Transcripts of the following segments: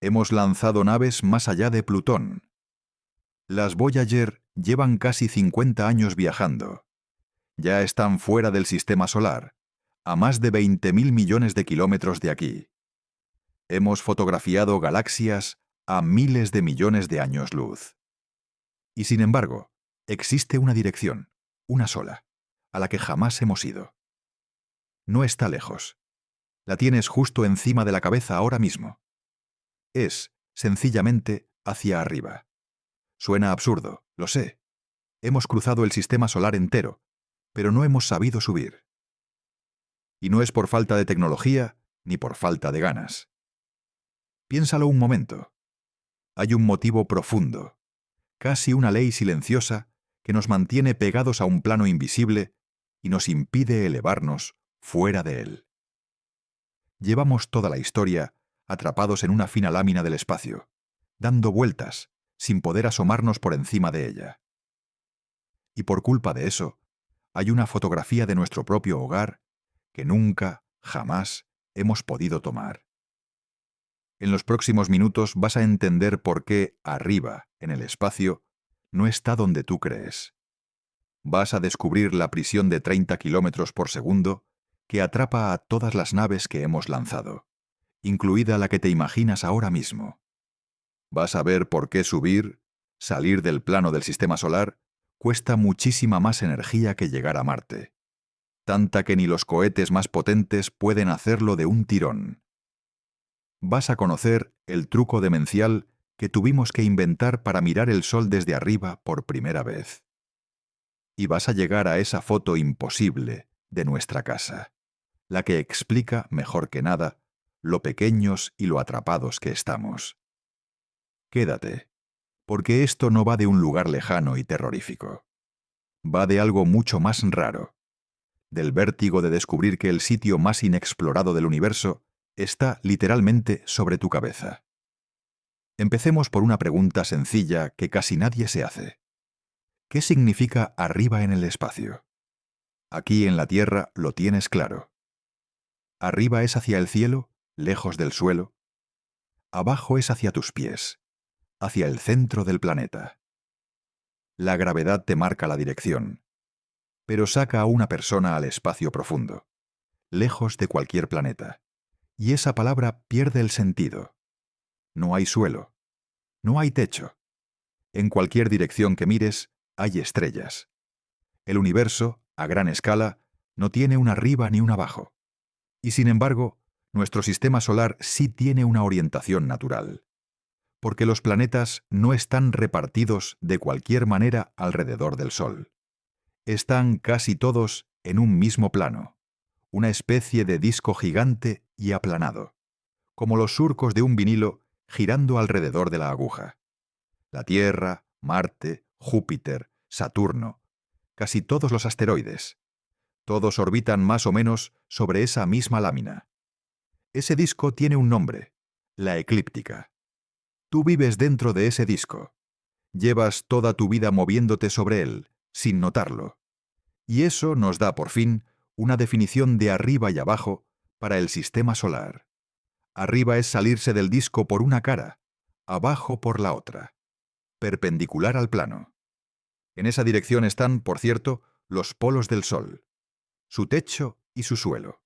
Hemos lanzado naves más allá de Plutón. Las Voyager llevan casi 50 años viajando. Ya están fuera del sistema solar, a más de 20.000 millones de kilómetros de aquí. Hemos fotografiado galaxias a miles de millones de años luz. Y sin embargo, existe una dirección, una sola, a la que jamás hemos ido. No está lejos. La tienes justo encima de la cabeza ahora mismo. Es, sencillamente, hacia arriba. Suena absurdo, lo sé. Hemos cruzado el sistema solar entero, pero no hemos sabido subir. Y no es por falta de tecnología ni por falta de ganas. Piénsalo un momento. Hay un motivo profundo, casi una ley silenciosa, que nos mantiene pegados a un plano invisible y nos impide elevarnos fuera de él. Llevamos toda la historia atrapados en una fina lámina del espacio, dando vueltas, sin poder asomarnos por encima de ella. Y por culpa de eso, hay una fotografía de nuestro propio hogar que nunca, jamás, hemos podido tomar. En los próximos minutos vas a entender por qué arriba, en el espacio, no está donde tú crees. Vas a descubrir la prisión de 30 kilómetros por segundo que atrapa a todas las naves que hemos lanzado, incluida la que te imaginas ahora mismo. Vas a ver por qué subir, salir del plano del sistema solar, cuesta muchísima más energía que llegar a Marte. Tanta que ni los cohetes más potentes pueden hacerlo de un tirón. Vas a conocer el truco demencial que tuvimos que inventar para mirar el Sol desde arriba por primera vez. Y vas a llegar a esa foto imposible de nuestra casa, la que explica, mejor que nada, lo pequeños y lo atrapados que estamos. Quédate, porque esto no va de un lugar lejano y terrorífico. Va de algo mucho más raro, del vértigo de descubrir que el sitio más inexplorado del universo está literalmente sobre tu cabeza. Empecemos por una pregunta sencilla que casi nadie se hace. ¿Qué significa arriba en el espacio? Aquí en la Tierra lo tienes claro. Arriba es hacia el cielo, lejos del suelo. Abajo es hacia tus pies, hacia el centro del planeta. La gravedad te marca la dirección, pero saca a una persona al espacio profundo, lejos de cualquier planeta. Y esa palabra pierde el sentido. No hay suelo, no hay techo. En cualquier dirección que mires, hay estrellas. El universo, a gran escala, no tiene un arriba ni un abajo. Y sin embargo, nuestro sistema solar sí tiene una orientación natural, porque los planetas no están repartidos de cualquier manera alrededor del Sol. Están casi todos en un mismo plano, una especie de disco gigante y aplanado, como los surcos de un vinilo girando alrededor de la aguja. La Tierra, Marte, Júpiter, Saturno, casi todos los asteroides. Todos orbitan más o menos sobre esa misma lámina. Ese disco tiene un nombre, la eclíptica. Tú vives dentro de ese disco. Llevas toda tu vida moviéndote sobre él, sin notarlo. Y eso nos da, por fin, una definición de arriba y abajo para el sistema solar. Arriba es salirse del disco por una cara, abajo por la otra, perpendicular al plano. En esa dirección están, por cierto, los polos del Sol, su techo y su suelo.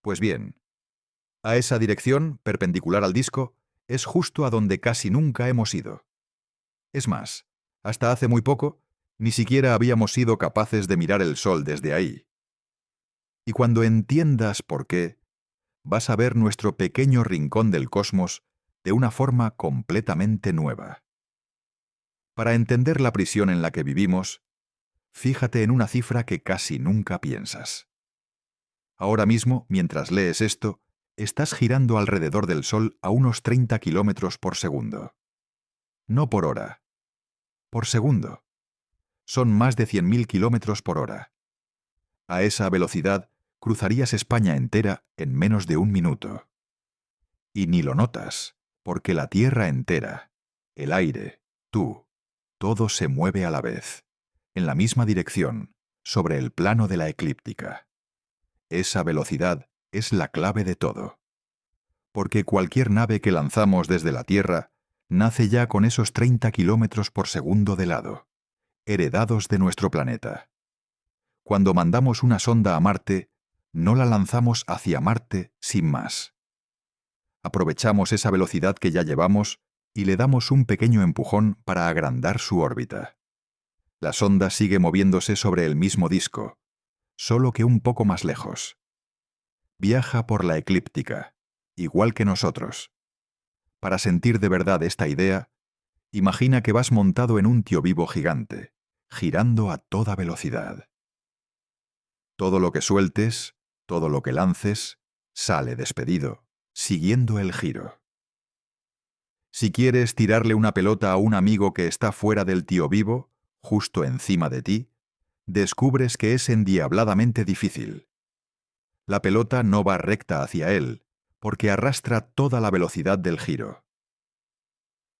Pues bien, a esa dirección, perpendicular al disco, es justo a donde casi nunca hemos ido. Es más, hasta hace muy poco, ni siquiera habíamos sido capaces de mirar el Sol desde ahí. Y cuando entiendas por qué, vas a ver nuestro pequeño rincón del cosmos de una forma completamente nueva. Para entender la prisión en la que vivimos, fíjate en una cifra que casi nunca piensas. Ahora mismo, mientras lees esto, estás girando alrededor del Sol a unos 30 kilómetros por segundo. No por hora, por segundo. Son más de 100.000 kilómetros por hora. A esa velocidad cruzarías España entera en menos de un minuto. Y ni lo notas, porque la Tierra entera, el aire, tú, todo se mueve a la vez, en la misma dirección, sobre el plano de la eclíptica. Esa velocidad es la clave de todo. Porque cualquier nave que lanzamos desde la Tierra nace ya con esos 30 kilómetros por segundo de lado, heredados de nuestro planeta. Cuando mandamos una sonda a Marte, no la lanzamos hacia Marte sin más. Aprovechamos esa velocidad que ya llevamos y le damos un pequeño empujón para agrandar su órbita. La sonda sigue moviéndose sobre el mismo disco, solo que un poco más lejos. Viaja por la eclíptica, igual que nosotros. Para sentir de verdad esta idea, imagina que vas montado en un tío vivo gigante, girando a toda velocidad. Todo lo que sueltes, todo lo que lances, sale despedido, siguiendo el giro. Si quieres tirarle una pelota a un amigo que está fuera del tío vivo, justo encima de ti, descubres que es endiabladamente difícil. La pelota no va recta hacia él, porque arrastra toda la velocidad del giro.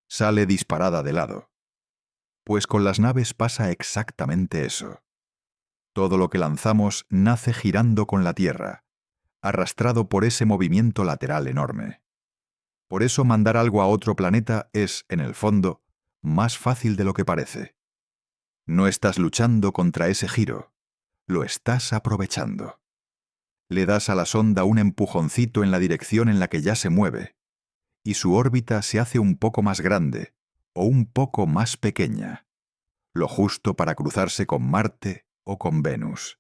Sale disparada de lado. Pues con las naves pasa exactamente eso. Todo lo que lanzamos nace girando con la Tierra, arrastrado por ese movimiento lateral enorme. Por eso mandar algo a otro planeta es, en el fondo, más fácil de lo que parece. No estás luchando contra ese giro, lo estás aprovechando. Le das a la sonda un empujoncito en la dirección en la que ya se mueve, y su órbita se hace un poco más grande o un poco más pequeña, lo justo para cruzarse con Marte o con Venus.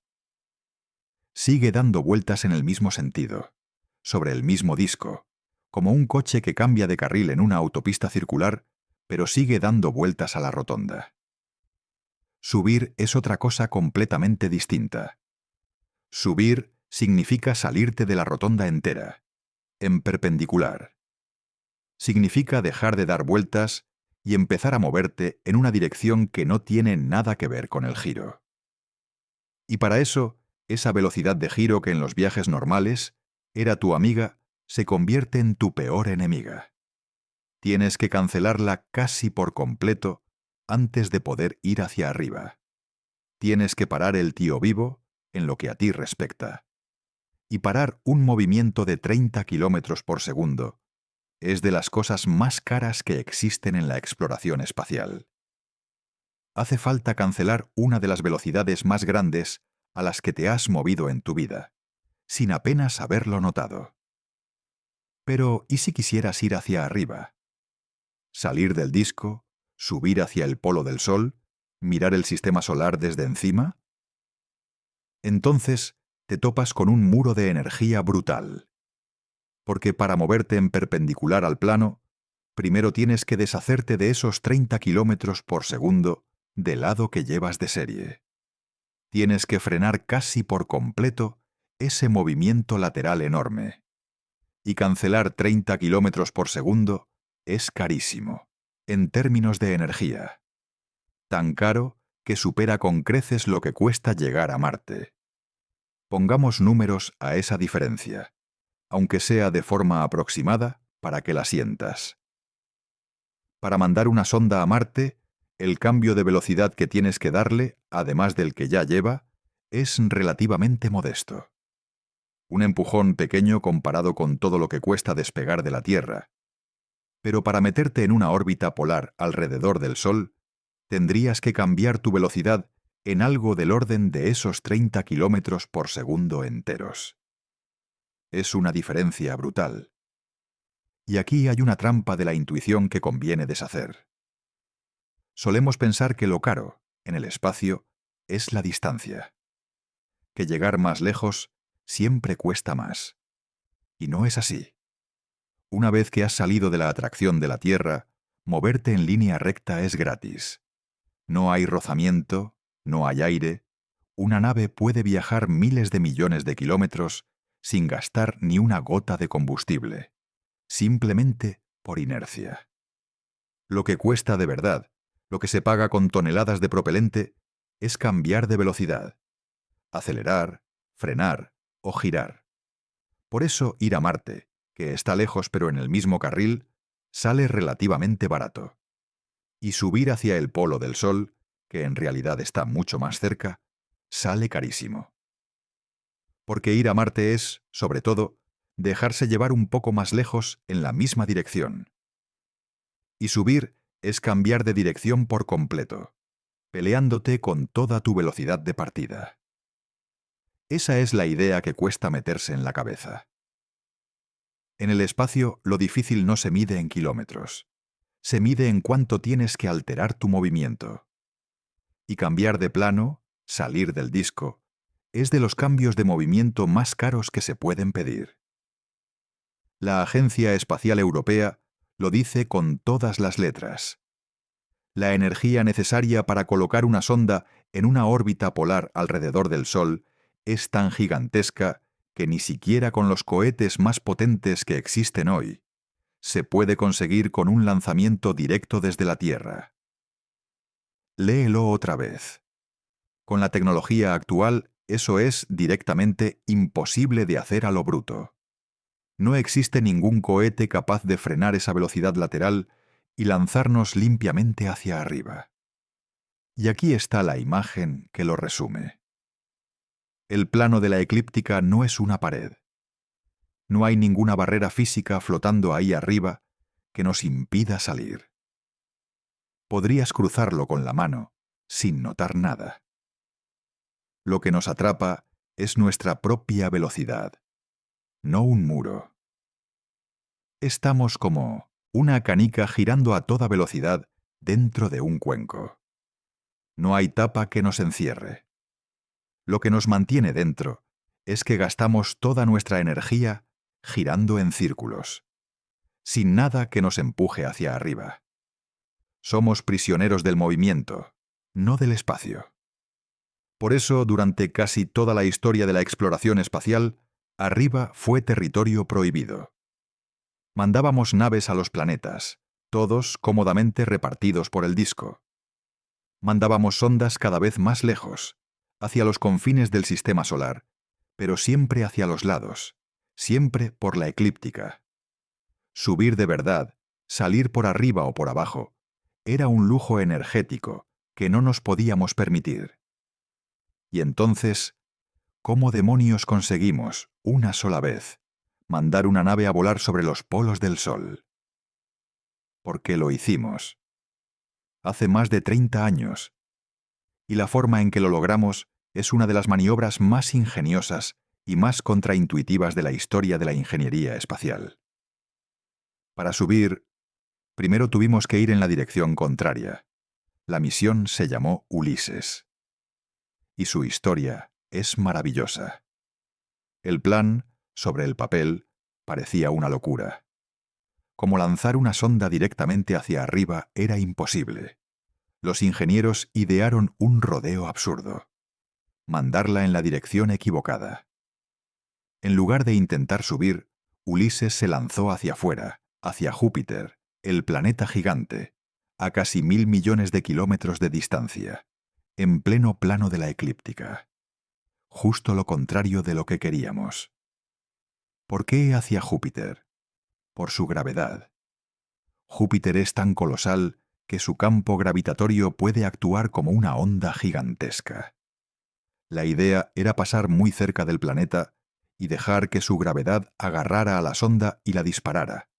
Sigue dando vueltas en el mismo sentido, sobre el mismo disco, como un coche que cambia de carril en una autopista circular, pero sigue dando vueltas a la rotonda. Subir es otra cosa completamente distinta. Subir significa salirte de la rotonda entera, en perpendicular. Significa dejar de dar vueltas y empezar a moverte en una dirección que no tiene nada que ver con el giro. Y para eso, esa velocidad de giro que en los viajes normales era tu amiga, se convierte en tu peor enemiga. Tienes que cancelarla casi por completo antes de poder ir hacia arriba. Tienes que parar el tío vivo en lo que a ti respecta. Y parar un movimiento de 30 kilómetros por segundo es de las cosas más caras que existen en la exploración espacial. Hace falta cancelar una de las velocidades más grandes a las que te has movido en tu vida, sin apenas haberlo notado. Pero, ¿y si quisieras ir hacia arriba? Salir del disco, subir hacia el polo del Sol, mirar el sistema solar desde encima. Entonces te topas con un muro de energía brutal. Porque para moverte en perpendicular al plano, primero tienes que deshacerte de esos 30 kilómetros por segundo del lado que llevas de serie. Tienes que frenar casi por completo ese movimiento lateral enorme. Y cancelar 30 kilómetros por segundo es carísimo, en términos de energía. Tan caro que supera con creces lo que cuesta llegar a Marte. Pongamos números a esa diferencia, aunque sea de forma aproximada, para que la sientas. Para mandar una sonda a Marte, el cambio de velocidad que tienes que darle, además del que ya lleva, es relativamente modesto. Un empujón pequeño comparado con todo lo que cuesta despegar de la Tierra. Pero para meterte en una órbita polar alrededor del Sol, tendrías que cambiar tu velocidad en algo del orden de esos 30 kilómetros por segundo enteros. Es una diferencia brutal. Y aquí hay una trampa de la intuición que conviene deshacer. Solemos pensar que lo caro, en el espacio, es la distancia. Que llegar más lejos siempre cuesta más. Y no es así. Una vez que has salido de la atracción de la Tierra, moverte en línea recta es gratis. No hay rozamiento, no hay aire. Una nave puede viajar miles de millones de kilómetros sin gastar ni una gota de combustible, simplemente por inercia. Lo que cuesta de verdad, lo que se paga con toneladas de propelente, es cambiar de velocidad, acelerar, frenar o girar. Por eso ir a Marte, que está lejos pero en el mismo carril, sale relativamente barato. Y subir hacia el polo del Sol, que en realidad está mucho más cerca, sale carísimo. Porque ir a Marte es, sobre todo, dejarse llevar un poco más lejos en la misma dirección. Y subir es cambiar de dirección por completo, peleándote con toda tu velocidad de partida. Esa es la idea que cuesta meterse en la cabeza. En el espacio, lo difícil no se mide en kilómetros. Se mide en cuánto tienes que alterar tu movimiento. Y cambiar de plano, salir del disco, es de los cambios de movimiento más caros que se pueden pedir. La Agencia Espacial Europea lo dice con todas las letras. La energía necesaria para colocar una sonda en una órbita polar alrededor del Sol es tan gigantesca que ni siquiera con los cohetes más potentes que existen hoy se puede conseguir con un lanzamiento directo desde la Tierra. Léelo otra vez. Con la tecnología actual, eso es directamente imposible de hacer a lo bruto. No existe ningún cohete capaz de frenar esa velocidad lateral y lanzarnos limpiamente hacia arriba. Y aquí está la imagen que lo resume. El plano de la eclíptica no es una pared. No hay ninguna barrera física flotando ahí arriba que nos impida salir. Podrías cruzarlo con la mano, sin notar nada. Lo que nos atrapa es nuestra propia velocidad, no un muro. Estamos como una canica girando a toda velocidad dentro de un cuenco. No hay tapa que nos encierre. Lo que nos mantiene dentro es que gastamos toda nuestra energía girando en círculos, sin nada que nos empuje hacia arriba. Somos prisioneros del movimiento, no del espacio. Por eso, durante casi toda la historia de la exploración espacial, arriba fue territorio prohibido. Mandábamos naves a los planetas, todos cómodamente repartidos por el disco. Mandábamos sondas cada vez más lejos, hacia los confines del sistema solar, pero siempre hacia los lados, siempre por la eclíptica. Subir de verdad, salir por arriba o por abajo, era un lujo energético que no nos podíamos permitir. Y entonces, ¿cómo demonios conseguimos, una sola vez, mandar una nave a volar sobre los polos del Sol? Porque lo hicimos. Hace más de 30 años. Y la forma en que lo logramos es una de las maniobras más ingeniosas y más contraintuitivas de la historia de la ingeniería espacial. Para subir, primero tuvimos que ir en la dirección contraria. La misión se llamó Ulises. Y su historia es maravillosa. El plan, sobre el papel, parecía una locura. Como lanzar una sonda directamente hacia arriba era imposible. Los ingenieros idearon un rodeo absurdo. Mandarla en la dirección equivocada. En lugar de intentar subir, Ulises se lanzó hacia afuera, hacia Júpiter, el planeta gigante, a casi 1.000 millones de kilómetros de distancia, en pleno plano de la eclíptica. Justo lo contrario de lo que queríamos. ¿Por qué hacia Júpiter? Por su gravedad. Júpiter es tan colosal que su campo gravitatorio puede actuar como una onda gigantesca. La idea era pasar muy cerca del planeta y dejar que su gravedad agarrara a la sonda y la disparara,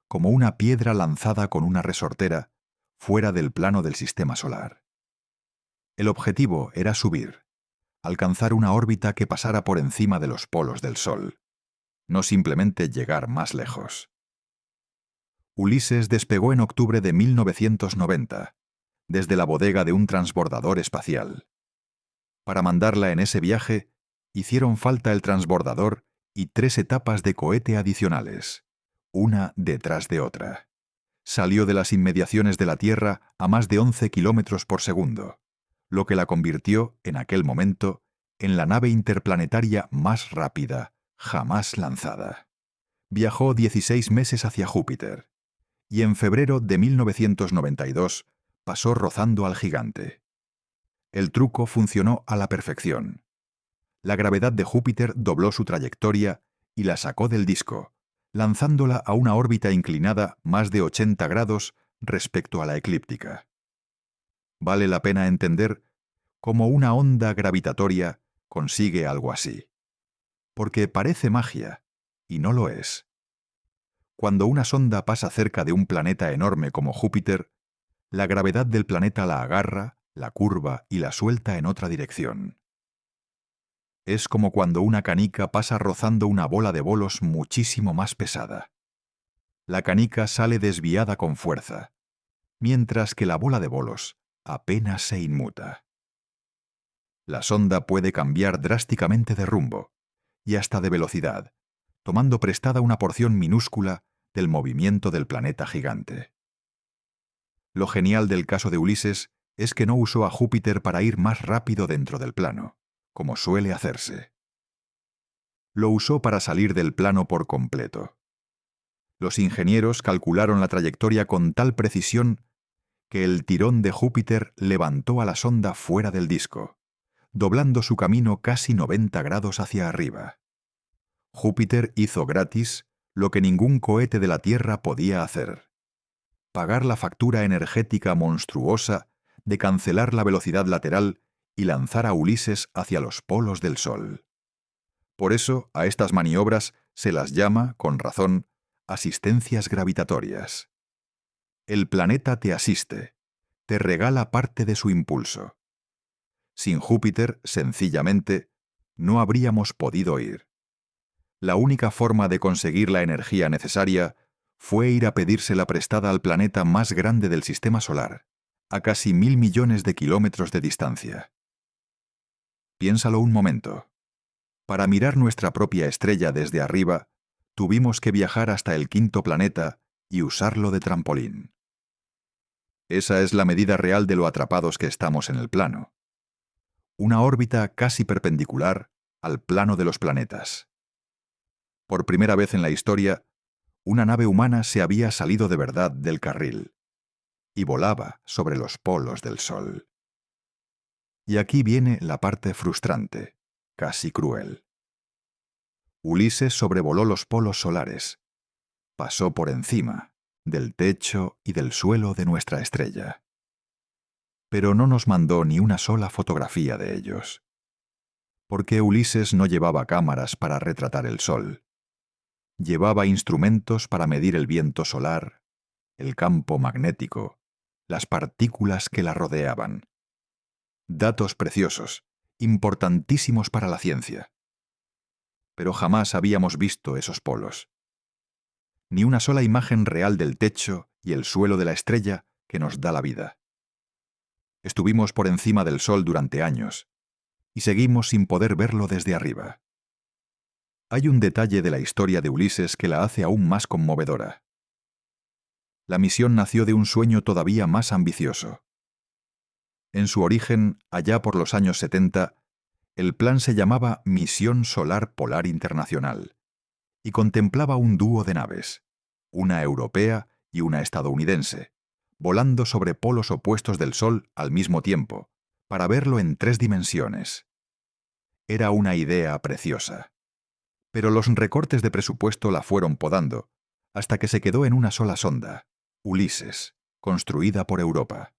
como una piedra lanzada con una resortera, fuera del plano del sistema solar. El objetivo era subir, alcanzar una órbita que pasara por encima de los polos del Sol, no simplemente llegar más lejos. Ulises despegó en octubre de 1990, desde la bodega de un transbordador espacial. Para mandarla en ese viaje, hicieron falta el transbordador y 3 etapas de cohete adicionales, una detrás de otra. Salió de las inmediaciones de la Tierra a más de 11 kilómetros por segundo, lo que la convirtió, en aquel momento, en la nave interplanetaria más rápida jamás lanzada. Viajó 16 meses hacia Júpiter, y en febrero de 1992 pasó rozando al gigante. El truco funcionó a la perfección. La gravedad de Júpiter dobló su trayectoria y la sacó del disco, lanzándola a una órbita inclinada más de 80 grados respecto a la eclíptica. Vale la pena entender cómo una onda gravitatoria consigue algo así. Porque parece magia, y no lo es. Cuando una sonda pasa cerca de un planeta enorme como Júpiter, la gravedad del planeta la agarra, la curva y la suelta en otra dirección. Es como cuando una canica pasa rozando una bola de bolos muchísimo más pesada. La canica sale desviada con fuerza, mientras que la bola de bolos apenas se inmuta. La sonda puede cambiar drásticamente de rumbo y hasta de velocidad, tomando prestada una porción minúscula del movimiento del planeta gigante. Lo genial del caso de Ulises es que no usó a Júpiter para ir más rápido dentro del plano, como suele hacerse. Lo usó para salir del plano por completo. Los ingenieros calcularon la trayectoria con tal precisión que el tirón de Júpiter levantó a la sonda fuera del disco, doblando su camino casi 90 grados hacia arriba. Júpiter hizo gratis lo que ningún cohete de la Tierra podía hacer: pagar la factura energética monstruosa de cancelar la velocidad lateral y lanzar a Ulises hacia los polos del Sol. Por eso, a estas maniobras se las llama, con razón, asistencias gravitatorias. El planeta te asiste, te regala parte de su impulso. Sin Júpiter, sencillamente, no habríamos podido ir. La única forma de conseguir la energía necesaria fue ir a pedírsela prestada al planeta más grande del Sistema Solar, a casi 1000 millones de kilómetros de distancia. Piénsalo un momento. Para mirar nuestra propia estrella desde arriba, tuvimos que viajar hasta el quinto planeta y usarlo de trampolín. Esa es la medida real de lo atrapados que estamos en el plano. Una órbita casi perpendicular al plano de los planetas. Por primera vez en la historia, una nave humana se había salido de verdad del carril y volaba sobre los polos del Sol. Y aquí viene la parte frustrante, casi cruel. Ulises sobrevoló los polos solares, pasó por encima del techo y del suelo de nuestra estrella. Pero no nos mandó ni una sola fotografía de ellos, porque Ulises no llevaba cámaras para retratar el Sol. Llevaba instrumentos para medir el viento solar, el campo magnético, las partículas que la rodeaban. Datos preciosos, importantísimos para la ciencia. Pero jamás habíamos visto esos polos. Ni una sola imagen real del techo y el suelo de la estrella que nos da la vida. Estuvimos por encima del Sol durante años, y seguimos sin poder verlo desde arriba. Hay un detalle de la historia de Ulises que la hace aún más conmovedora. La misión nació de un sueño todavía más ambicioso. En su origen, allá por los años 70, el plan se llamaba Misión Solar Polar Internacional, y contemplaba un dúo de naves, una europea y una estadounidense, volando sobre polos opuestos del Sol al mismo tiempo, para verlo en 3 dimensiones. Era una idea preciosa. Pero los recortes de presupuesto la fueron podando, hasta que se quedó en una sola sonda, Ulises, construida por Europa.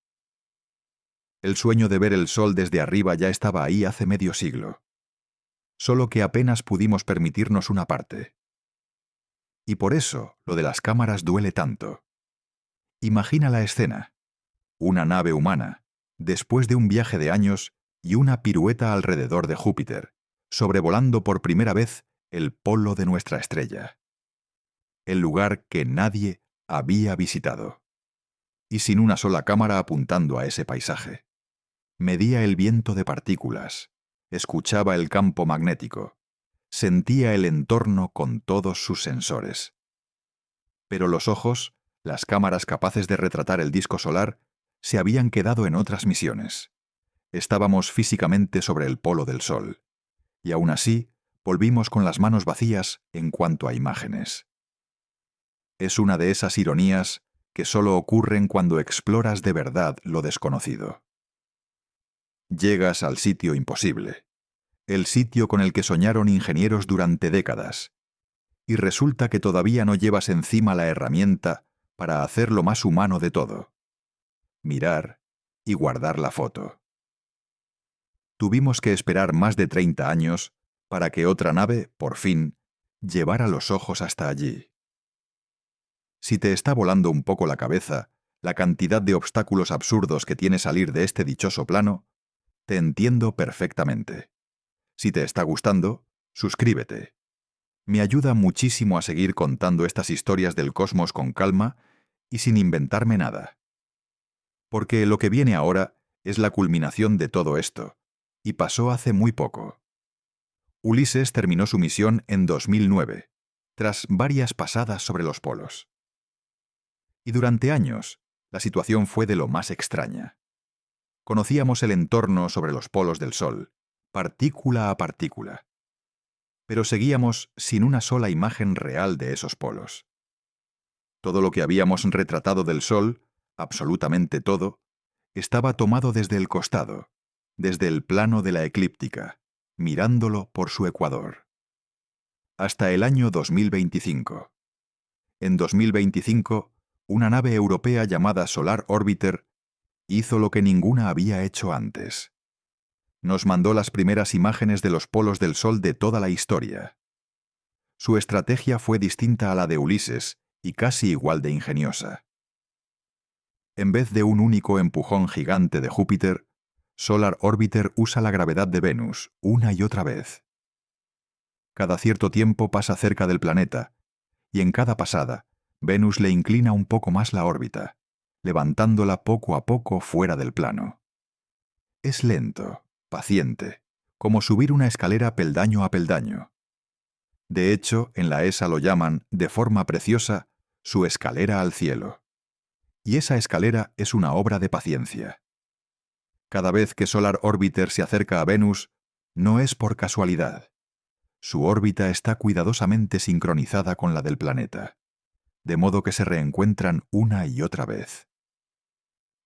El sueño de ver el Sol desde arriba ya estaba ahí hace medio siglo. Solo que apenas pudimos permitirnos una parte. Y por eso lo de las cámaras duele tanto. Imagina la escena. Una nave humana, después de un viaje de años y una pirueta alrededor de Júpiter, sobrevolando por primera vez el polo de nuestra estrella. El lugar que nadie había visitado. Y sin una sola cámara apuntando a ese paisaje. Medía el viento de partículas, escuchaba el campo magnético, sentía el entorno con todos sus sensores. Pero los ojos, las cámaras capaces de retratar el disco solar, se habían quedado en otras misiones. Estábamos físicamente sobre el polo del Sol, y aún así volvimos con las manos vacías en cuanto a imágenes. Es una de esas ironías que solo ocurren cuando exploras de verdad lo desconocido. Llegas al sitio imposible, el sitio con el que soñaron ingenieros durante décadas, y resulta que todavía no llevas encima la herramienta para hacer lo más humano de todo: mirar y guardar la foto. Tuvimos que esperar más de 30 años para que otra nave, por fin, llevara los ojos hasta allí. Si te está volando un poco la cabeza la cantidad de obstáculos absurdos que tiene salir de este dichoso plano, te entiendo perfectamente. Si te está gustando, suscríbete. Me ayuda muchísimo a seguir contando estas historias del cosmos con calma y sin inventarme nada. Porque lo que viene ahora es la culminación de todo esto, y pasó hace muy poco. Ulises terminó su misión en 2009, tras varias pasadas sobre los polos. Y durante años, la situación fue de lo más extraña. Conocíamos el entorno sobre los polos del Sol, partícula a partícula. Pero seguíamos sin una sola imagen real de esos polos. Todo lo que habíamos retratado del Sol, absolutamente todo, estaba tomado desde el costado, desde el plano de la eclíptica, mirándolo por su ecuador. Hasta el año 2025. En 2025, una nave europea llamada Solar Orbiter hizo lo que ninguna había hecho antes. Nos mandó las primeras imágenes de los polos del Sol de toda la historia. Su estrategia fue distinta a la de Ulises y casi igual de ingeniosa. En vez de un único empujón gigante de Júpiter, Solar Orbiter usa la gravedad de Venus una y otra vez. Cada cierto tiempo pasa cerca del planeta, y en cada pasada, Venus le inclina un poco más la órbita, levantándola poco a poco fuera del plano. Es lento, paciente, como subir una escalera peldaño a peldaño. De hecho, en la ESA lo llaman, de forma preciosa, su escalera al cielo. Y esa escalera es una obra de paciencia. Cada vez que Solar Orbiter se acerca a Venus, no es por casualidad. Su órbita está cuidadosamente sincronizada con la del planeta, de modo que se reencuentran una y otra vez.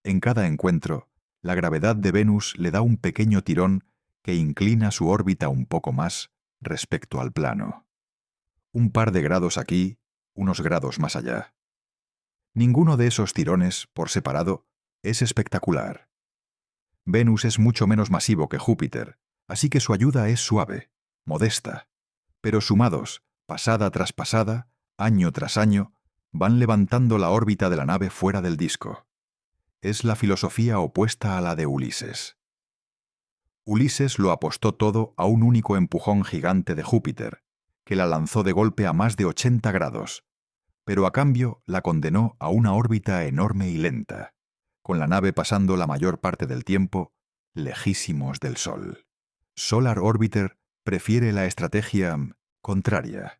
En cada encuentro, la gravedad de Venus le da un pequeño tirón que inclina su órbita un poco más respecto al plano. Un par de grados aquí, unos grados más allá. Ninguno de esos tirones, por separado, es espectacular. Venus es mucho menos masivo que Júpiter, así que su ayuda es suave, modesta, pero sumados, pasada tras pasada, año tras año, van levantando la órbita de la nave fuera del disco. Es la filosofía opuesta a la de Ulises. Ulises lo apostó todo a un único empujón gigante de Júpiter, que la lanzó de golpe a más de 80 grados, pero a cambio la condenó a una órbita enorme y lenta, con la nave pasando la mayor parte del tiempo lejísimos del Sol. Solar Orbiter prefiere la estrategia contraria.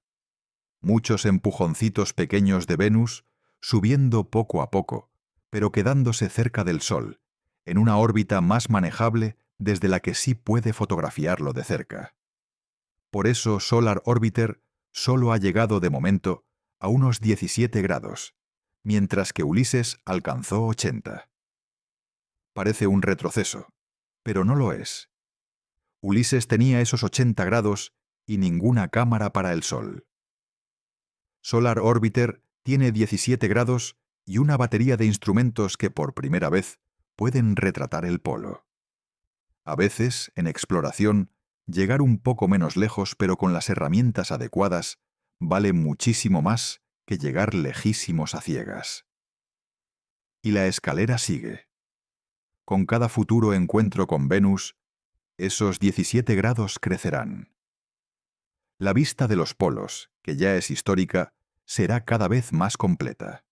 Muchos empujoncitos pequeños de Venus, subiendo poco a poco, pero quedándose cerca del Sol, en una órbita más manejable desde la que sí puede fotografiarlo de cerca. Por eso Solar Orbiter solo ha llegado de momento a unos 17 grados, mientras que Ulises alcanzó 80. Parece un retroceso, pero no lo es. Ulises tenía esos 80 grados y ninguna cámara para el Sol. Solar Orbiter tiene 17 grados y una batería de instrumentos que por primera vez pueden retratar el polo. A veces, en exploración, llegar un poco menos lejos pero con las herramientas adecuadas vale muchísimo más que llegar lejísimos a ciegas. Y la escalera sigue. Con cada futuro encuentro con Venus, esos 17 grados crecerán. La vista de los polos, que ya es histórica, será cada vez más completa.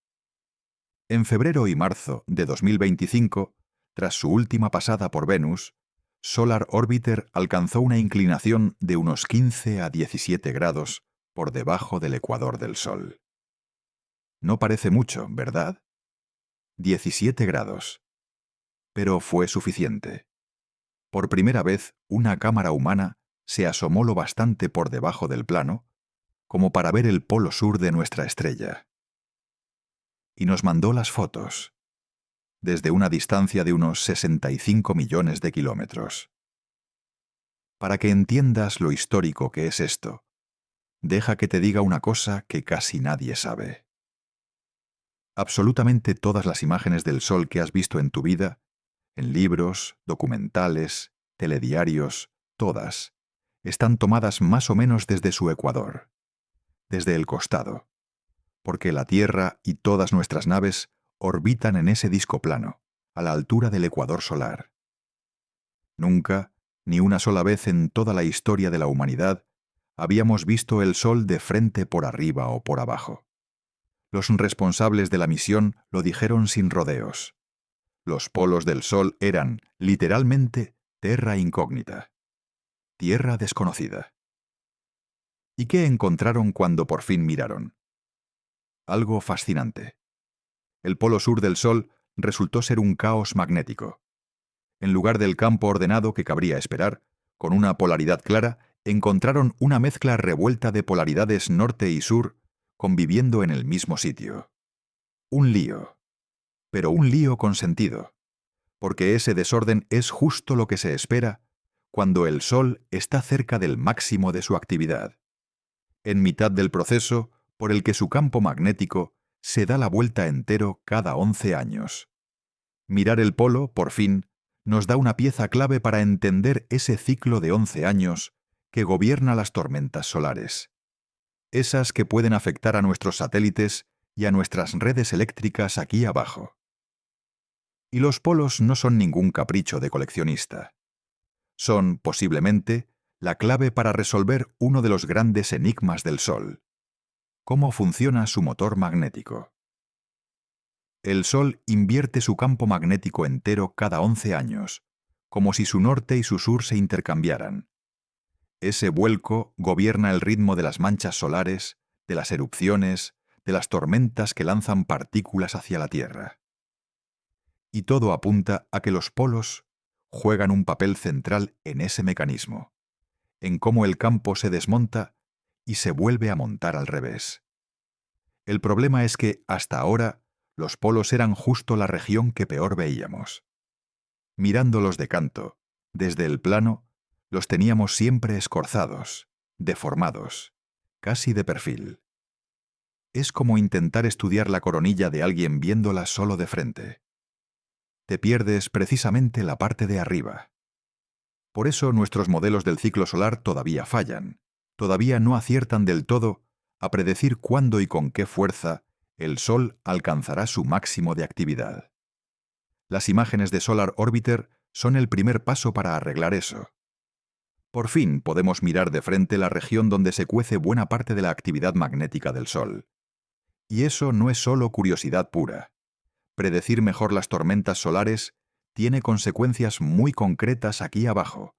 En febrero y marzo de 2025, tras su última pasada por Venus, Solar Orbiter alcanzó una inclinación de unos 15 a 17 grados por debajo del ecuador del Sol. No parece mucho, ¿verdad? 17 grados. Pero fue suficiente. Por primera vez, una cámara humana se asomó lo bastante por debajo del plano como para ver el polo sur de nuestra estrella. Y nos mandó las fotos, desde una distancia de unos 65 millones de kilómetros. Para que entiendas lo histórico que es esto, deja que te diga una cosa que casi nadie sabe. Absolutamente todas las imágenes del Sol que has visto en tu vida, en libros, documentales, telediarios, todas, están tomadas más o menos desde su ecuador. desde el costado, porque la Tierra y todas nuestras naves orbitan en ese disco plano, a la altura del ecuador solar. Nunca, ni una sola vez en toda la historia de la humanidad, habíamos visto el Sol de frente por arriba o por abajo. Los responsables de la misión lo dijeron sin rodeos. Los polos del Sol eran, literalmente, terra incógnita, tierra desconocida. ¿Y qué encontraron cuando por fin miraron? Algo fascinante. El polo sur del Sol resultó ser un caos magnético. En lugar del campo ordenado que cabría esperar, con una polaridad clara, encontraron una mezcla revuelta de polaridades norte y sur conviviendo en el mismo sitio. Un lío. Pero un lío con sentido, porque ese desorden es justo lo que se espera cuando el Sol está cerca del máximo de su actividad, en mitad del proceso por el que su campo magnético se da la vuelta entero cada 11 años. Mirar el polo, por fin, nos da una pieza clave para entender ese ciclo de 11 años que gobierna las tormentas solares. Esas que pueden afectar a nuestros satélites y a nuestras redes eléctricas aquí abajo. Y los polos no son ningún capricho de coleccionista. Son, posiblemente, la clave para resolver uno de los grandes enigmas del Sol. ¿Cómo funciona su motor magnético? El Sol invierte su campo magnético entero cada 11 años, como si su norte y su sur se intercambiaran. Ese vuelco gobierna el ritmo de las manchas solares, de las erupciones, de las tormentas que lanzan partículas hacia la Tierra. Y todo apunta a que los polos juegan un papel central en ese mecanismo, en cómo el campo se desmonta y se vuelve a montar al revés. El problema es que, hasta ahora, los polos eran justo la región que peor veíamos. Mirándolos de canto, desde el plano, los teníamos siempre escorzados, deformados, casi de perfil. Es como intentar estudiar la coronilla de alguien viéndola solo de frente. Te pierdes precisamente la parte de arriba. Por eso nuestros modelos del ciclo solar todavía fallan, todavía no aciertan del todo a predecir cuándo y con qué fuerza el Sol alcanzará su máximo de actividad. Las imágenes de Solar Orbiter son el primer paso para arreglar eso. Por fin podemos mirar de frente la región donde se cuece buena parte de la actividad magnética del Sol. Y eso no es solo curiosidad pura. Predecir mejor las tormentas solares tiene consecuencias muy concretas aquí abajo,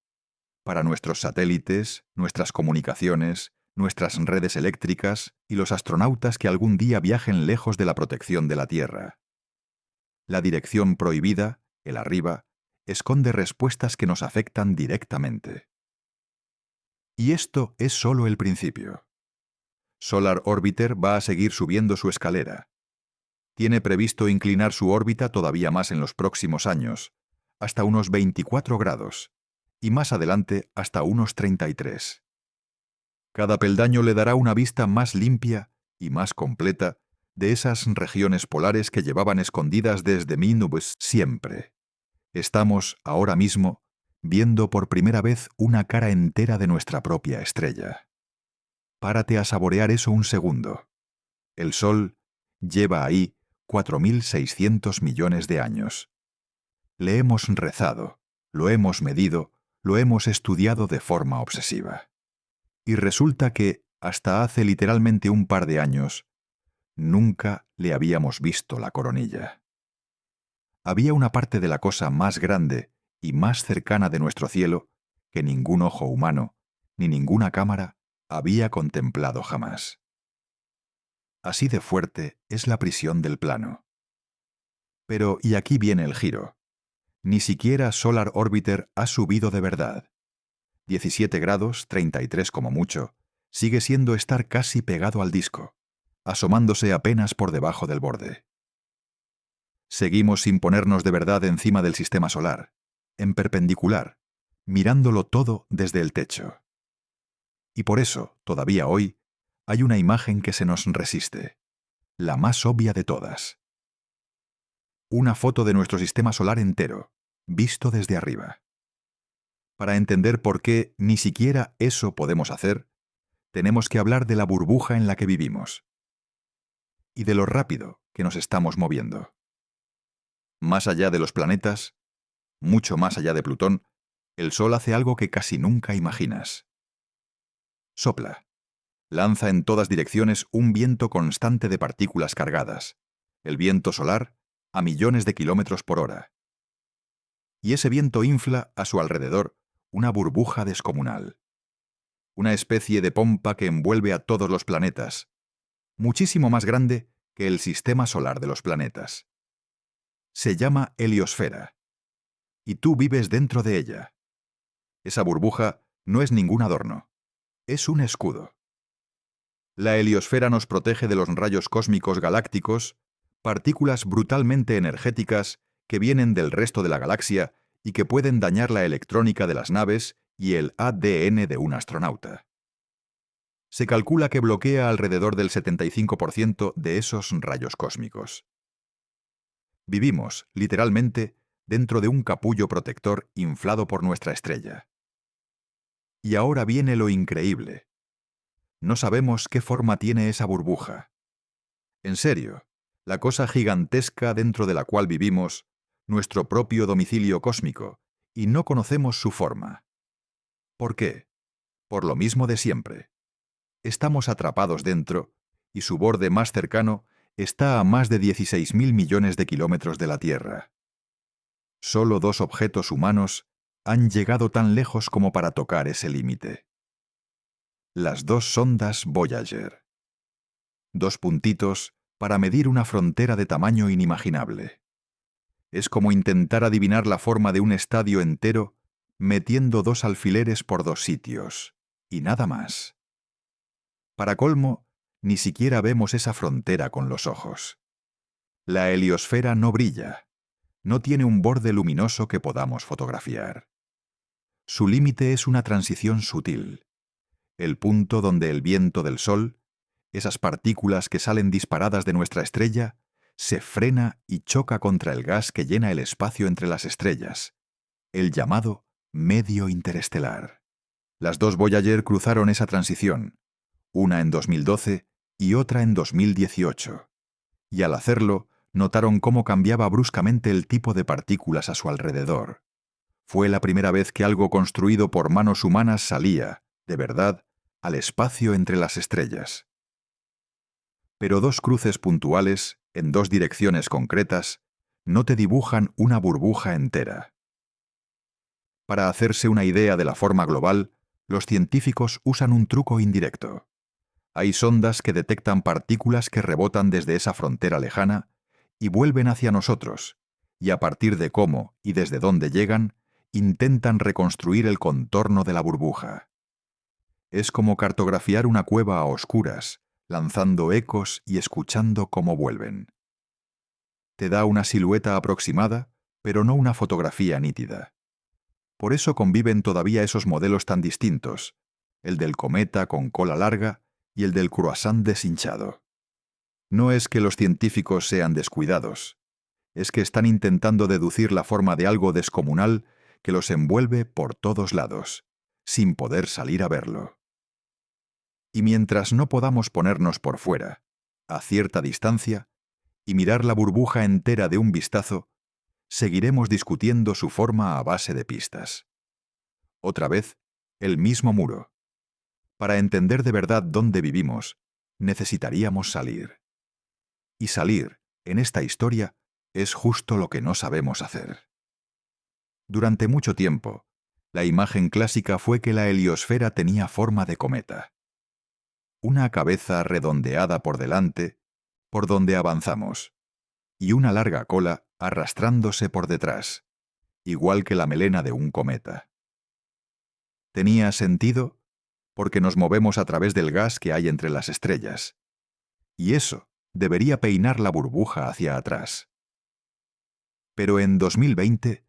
para nuestros satélites, nuestras comunicaciones, nuestras redes eléctricas y los astronautas que algún día viajen lejos de la protección de la Tierra. La dirección prohibida, el arriba, esconde respuestas que nos afectan directamente. Y esto es solo el principio. Solar Orbiter va a seguir subiendo su escalera. Tiene previsto inclinar su órbita todavía más en los próximos años, hasta unos 24 grados, y más adelante hasta unos 33. Cada peldaño le dará una vista más limpia y más completa de esas regiones polares que llevaban escondidas desde Minubis siempre. Estamos, ahora mismo, viendo por primera vez una cara entera de nuestra propia estrella. Párate a saborear eso un segundo. El Sol lleva ahí 4.600 millones de años. Le hemos rezado, lo hemos medido, lo hemos estudiado de forma obsesiva. Y resulta que, hasta hace literalmente un par de años, nunca le habíamos visto la coronilla. Había una parte de la cosa más grande y más cercana de nuestro cielo que ningún ojo humano, ni ninguna cámara, había contemplado jamás. Así de fuerte es la prisión del plano. Pero, y aquí viene el giro, ni siquiera Solar Orbiter ha subido de verdad. 17 grados, 33 como mucho, sigue siendo estar casi pegado al disco, asomándose apenas por debajo del borde. Seguimos sin ponernos de verdad encima del sistema solar, en perpendicular, mirándolo todo desde el techo. Y por eso, todavía hoy, hay una imagen que se nos resiste, la más obvia de todas. Una foto de nuestro sistema solar entero, visto desde arriba. Para entender por qué ni siquiera eso podemos hacer, tenemos que hablar de la burbuja en la que vivimos y de lo rápido que nos estamos moviendo. Más allá de los planetas, mucho más allá de Plutón, el Sol hace algo que casi nunca imaginas. Sopla. Lanza en todas direcciones un viento constante de partículas cargadas, el viento solar, a millones de kilómetros por hora. Y ese viento infla a su alrededor una burbuja descomunal. Una especie de pompa que envuelve a todos los planetas, muchísimo más grande que el sistema solar de los planetas. Se llama heliosfera. Y tú vives dentro de ella. Esa burbuja no es ningún adorno. Es un escudo. La heliosfera nos protege de los rayos cósmicos galácticos, partículas brutalmente energéticas que vienen del resto de la galaxia y que pueden dañar la electrónica de las naves y el ADN de un astronauta. Se calcula que bloquea alrededor del 75% de esos rayos cósmicos. Vivimos, literalmente, dentro de un capullo protector inflado por nuestra estrella. Y ahora viene lo increíble. No sabemos qué forma tiene esa burbuja. En serio, la cosa gigantesca dentro de la cual vivimos, nuestro propio domicilio cósmico, y no conocemos su forma. ¿Por qué? Por lo mismo de siempre. Estamos atrapados dentro, y su borde más cercano está a más de 16.000 millones de kilómetros de la Tierra. Solo 2 objetos humanos han llegado tan lejos como para tocar ese límite. Las 2 sondas Voyager. 2 puntitos para medir una frontera de tamaño inimaginable. Es como intentar adivinar la forma de un estadio entero metiendo 2 alfileres por 2 sitios, y nada más. Para colmo, ni siquiera vemos esa frontera con los ojos. La heliosfera no brilla, no tiene un borde luminoso que podamos fotografiar. Su límite es una transición sutil, el punto donde el viento del Sol, esas partículas que salen disparadas de nuestra estrella, se frena y choca contra el gas que llena el espacio entre las estrellas, el llamado medio interestelar. Las 2 Voyager cruzaron esa transición, una en 2012 y otra en 2018, y al hacerlo notaron cómo cambiaba bruscamente el tipo de partículas a su alrededor. Fue la primera vez que algo construido por manos humanas salía, de verdad, al espacio entre las estrellas. Pero 2 cruces puntuales, en 2 direcciones concretas, no te dibujan una burbuja entera. Para hacerse una idea de la forma global, los científicos usan un truco indirecto. Hay sondas que detectan partículas que rebotan desde esa frontera lejana y vuelven hacia nosotros, y a partir de cómo y desde dónde llegan, intentan reconstruir el contorno de la burbuja. Es como cartografiar una cueva a oscuras, lanzando ecos y escuchando cómo vuelven. Te da una silueta aproximada, pero no una fotografía nítida. Por eso conviven todavía esos modelos tan distintos, el del cometa con cola larga y el del croissant deshinchado. No es que los científicos sean descuidados, es que están intentando deducir la forma de algo descomunal que los envuelve por todos lados, sin poder salir a verlo. Y mientras no podamos ponernos por fuera, a cierta distancia, y mirar la burbuja entera de un vistazo, seguiremos discutiendo su forma a base de pistas. Otra vez, el mismo muro. Para entender de verdad dónde vivimos, necesitaríamos salir. Y salir, en esta historia, es justo lo que no sabemos hacer. Durante mucho tiempo, la imagen clásica fue que la heliosfera tenía forma de cometa. Una cabeza redondeada por delante, por donde avanzamos, y una larga cola arrastrándose por detrás, igual que la melena de un cometa. Tenía sentido porque nos movemos a través del gas que hay entre las estrellas, y eso debería peinar la burbuja hacia atrás. Pero en 2020,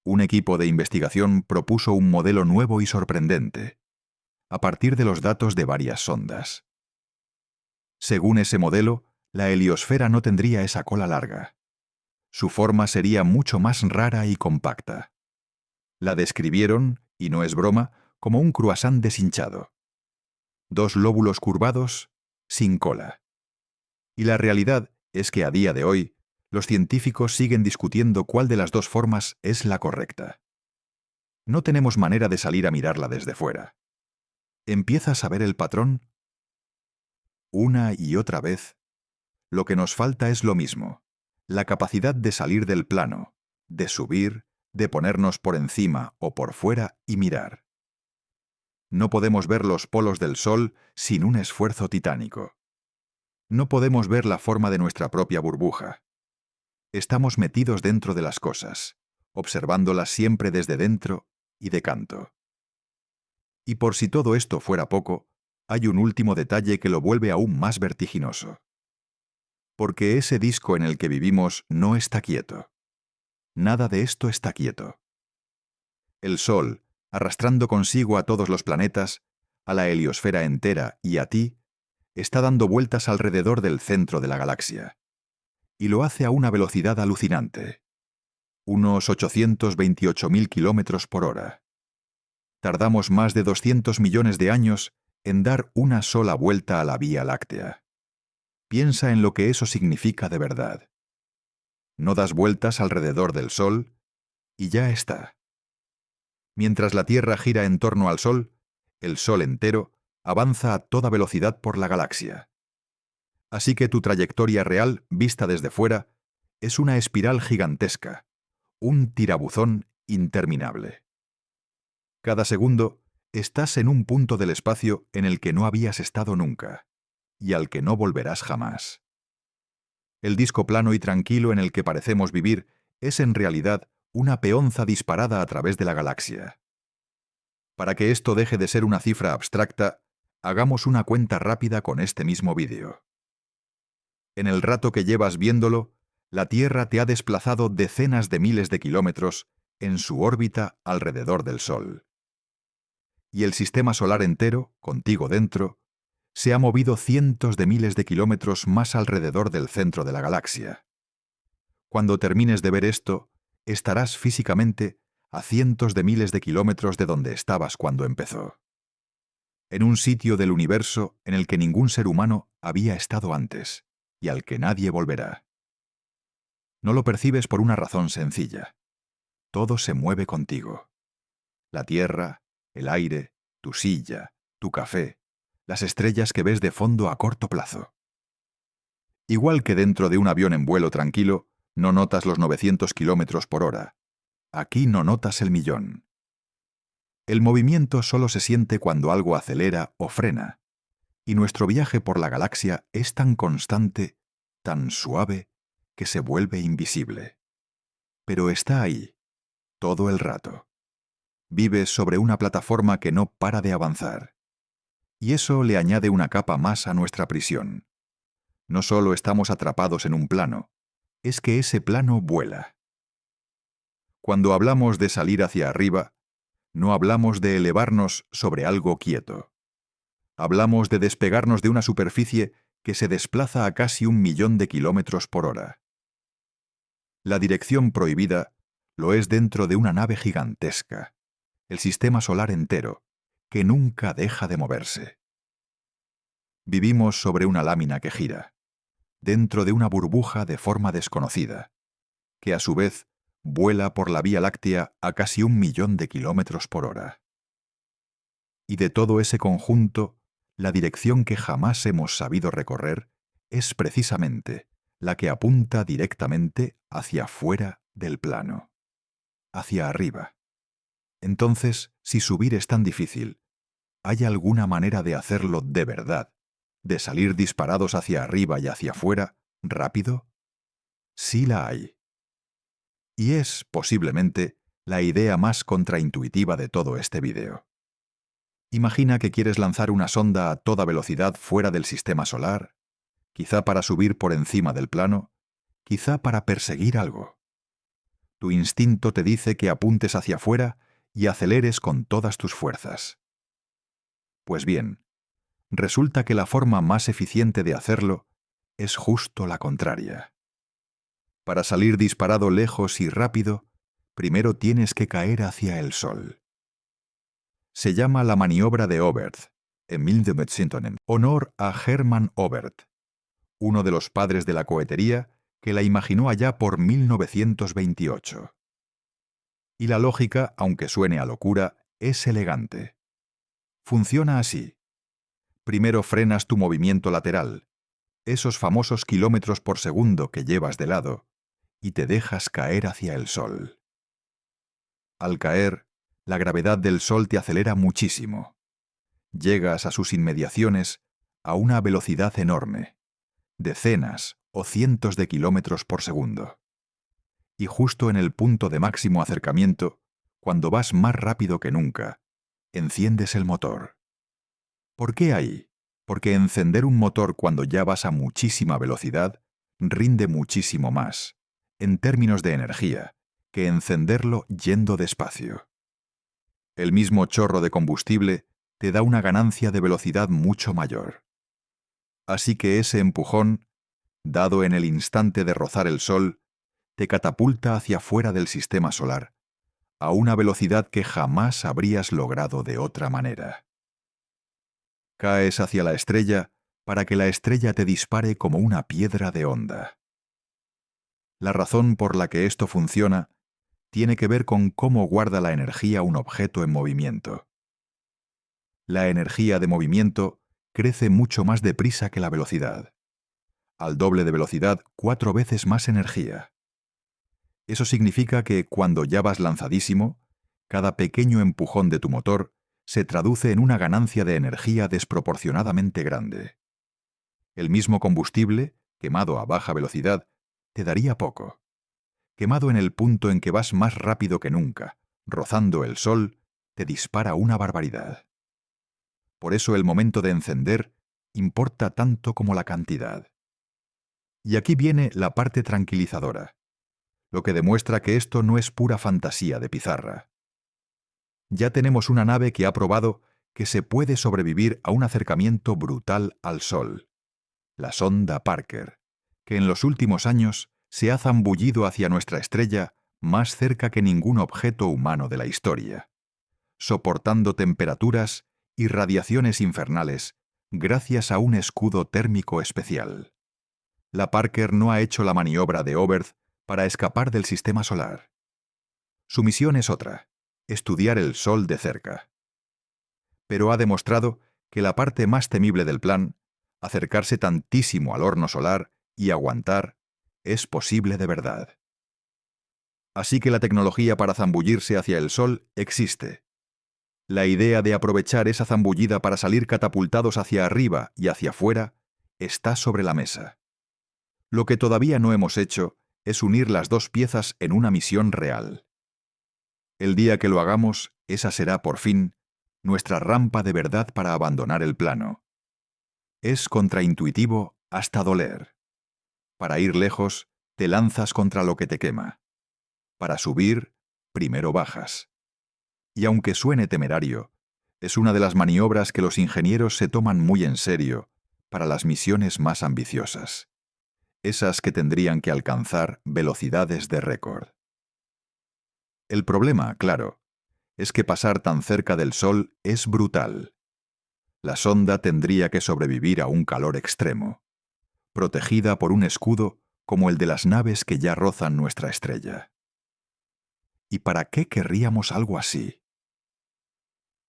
un equipo de investigación propuso un modelo nuevo y sorprendente, a partir de los datos de varias sondas. Según ese modelo, la heliosfera no tendría esa cola larga. Su forma sería mucho más rara y compacta. La describieron, y no es broma, como un croissant deshinchado. 2 lóbulos curvados, sin cola. Y la realidad es que a día de hoy, los científicos siguen discutiendo cuál de las dos formas es la correcta. No tenemos manera de salir a mirarla desde fuera. ¿Empiezas a ver el patrón? Una y otra vez, lo que nos falta es lo mismo, la capacidad de salir del plano, de subir, de ponernos por encima o por fuera y mirar. No podemos ver los polos del Sol sin un esfuerzo titánico. No podemos ver la forma de nuestra propia burbuja. Estamos metidos dentro de las cosas, observándolas siempre desde dentro y de canto. Y por si todo esto fuera poco, hay un último detalle que lo vuelve aún más vertiginoso. Porque ese disco en el que vivimos no está quieto. Nada de esto está quieto. El Sol, arrastrando consigo a todos los planetas, a la heliosfera entera y a ti, está dando vueltas alrededor del centro de la galaxia. Y lo hace a una velocidad alucinante. Unos 828.000 kilómetros por hora. Tardamos más de 200 millones de años en dar una sola vuelta a la Vía Láctea. Piensa en lo que eso significa de verdad. No das vueltas alrededor del Sol y ya está. Mientras la Tierra gira en torno al Sol, el Sol entero avanza a toda velocidad por la galaxia. Así que tu trayectoria real, vista desde fuera, es una espiral gigantesca, un tirabuzón interminable. Cada segundo estás en un punto del espacio en el que no habías estado nunca, y al que no volverás jamás. El disco plano y tranquilo en el que parecemos vivir es en realidad una peonza disparada a través de la galaxia. Para que esto deje de ser una cifra abstracta, hagamos una cuenta rápida con este mismo vídeo. En el rato que llevas viéndolo, la Tierra te ha desplazado decenas de miles de kilómetros en su órbita alrededor del Sol. Y el sistema solar entero, contigo dentro, se ha movido cientos de miles de kilómetros más alrededor del centro de la galaxia. Cuando termines de ver esto, estarás físicamente a cientos de miles de kilómetros de donde estabas cuando empezó. En un sitio del universo en el que ningún ser humano había estado antes, y al que nadie volverá. No lo percibes por una razón sencilla. Todo se mueve contigo. La tierra, el aire, tu silla, tu café, las estrellas que ves de fondo a corto plazo. Igual que dentro de un avión en vuelo tranquilo, no notas los 900 kilómetros por hora. Aquí no notas el millón. El movimiento solo se siente cuando algo acelera o frena, y nuestro viaje por la galaxia es tan constante, tan suave, que se vuelve invisible. Pero está ahí, todo el rato. Vives sobre una plataforma que no para de avanzar. Y eso le añade una capa más a nuestra prisión. No solo estamos atrapados en un plano, es que ese plano vuela. Cuando hablamos de salir hacia arriba, no hablamos de elevarnos sobre algo quieto. Hablamos de despegarnos de una superficie que se desplaza a casi 1.000.000 de kilómetros por hora. La dirección prohibida lo es dentro de una nave gigantesca, el sistema solar entero, que nunca deja de moverse. Vivimos sobre una lámina que gira, dentro de una burbuja de forma desconocida, que a su vez vuela por la Vía Láctea a casi 1.000.000 de kilómetros por hora. Y de todo ese conjunto, la dirección que jamás hemos sabido recorrer es precisamente la que apunta directamente hacia fuera del plano, hacia arriba. Entonces, si subir es tan difícil, ¿hay alguna manera de hacerlo de verdad, de salir disparados hacia arriba y hacia afuera, rápido? Sí la hay. Y es, posiblemente, la idea más contraintuitiva de todo este vídeo. Imagina que quieres lanzar una sonda a toda velocidad fuera del sistema solar, quizá para subir por encima del plano, quizá para perseguir algo. Tu instinto te dice que apuntes hacia afuera y aceleres con todas tus fuerzas. Pues bien, resulta que la forma más eficiente de hacerlo es justo la contraria. Para salir disparado lejos y rápido, primero tienes que caer hacia el Sol. Se llama la maniobra de Oberth en 1900, en honor a Hermann Oberth, uno de los padres de la cohetería que la imaginó allá por 1928. Y la lógica, aunque suene a locura, es elegante. Funciona así. Primero frenas tu movimiento lateral, esos famosos kilómetros por segundo que llevas de lado, y te dejas caer hacia el Sol. Al caer, la gravedad del Sol te acelera muchísimo. Llegas a sus inmediaciones a una velocidad enorme, decenas o cientos de kilómetros por segundo. Y justo en el punto de máximo acercamiento, cuando vas más rápido que nunca, enciendes el motor. ¿Por qué ahí? Porque encender un motor cuando ya vas a muchísima velocidad rinde muchísimo más, en términos de energía, que encenderlo yendo despacio. El mismo chorro de combustible te da una ganancia de velocidad mucho mayor. Así que ese empujón, dado en el instante de rozar el Sol, te catapulta hacia fuera del sistema solar, a una velocidad que jamás habrías logrado de otra manera. Caes hacia la estrella para que la estrella te dispare como una piedra de onda. La razón por la que esto funciona tiene que ver con cómo guarda la energía un objeto en movimiento. La energía de movimiento crece mucho más deprisa que la velocidad. Al doble de velocidad, 4 veces más energía. Eso significa que cuando ya vas lanzadísimo, cada pequeño empujón de tu motor se traduce en una ganancia de energía desproporcionadamente grande. El mismo combustible, quemado a baja velocidad, te daría poco. Quemado en el punto en que vas más rápido que nunca, rozando el Sol, te dispara una barbaridad. Por eso el momento de encender importa tanto como la cantidad. Y aquí viene la parte tranquilizadora, lo que demuestra que esto no es pura fantasía de pizarra. Ya tenemos una nave que ha probado que se puede sobrevivir a un acercamiento brutal al Sol, la sonda Parker, que en los últimos años se ha zambullido hacia nuestra estrella más cerca que ningún objeto humano de la historia, soportando temperaturas y radiaciones infernales gracias a un escudo térmico especial. La Parker no ha hecho la maniobra de Oberth para escapar del sistema solar. Su misión es otra: estudiar el Sol de cerca. Pero ha demostrado que la parte más temible del plan, acercarse tantísimo al horno solar y aguantar, es posible de verdad. Así que la tecnología para zambullirse hacia el Sol existe. La idea de aprovechar esa zambullida para salir catapultados hacia arriba y hacia afuera está sobre la mesa. Lo que todavía no hemos hecho es unir las dos piezas en una misión real. El día que lo hagamos, esa será, por fin, nuestra rampa de verdad para abandonar el plano. Es contraintuitivo hasta doler. Para ir lejos, te lanzas contra lo que te quema. Para subir, primero bajas. Y aunque suene temerario, es una de las maniobras que los ingenieros se toman muy en serio para las misiones más ambiciosas. Esas que tendrían que alcanzar velocidades de récord. El problema, claro, es que pasar tan cerca del Sol es brutal. La sonda tendría que sobrevivir a un calor extremo, protegida por un escudo como el de las naves que ya rozan nuestra estrella. ¿Y para qué querríamos algo así?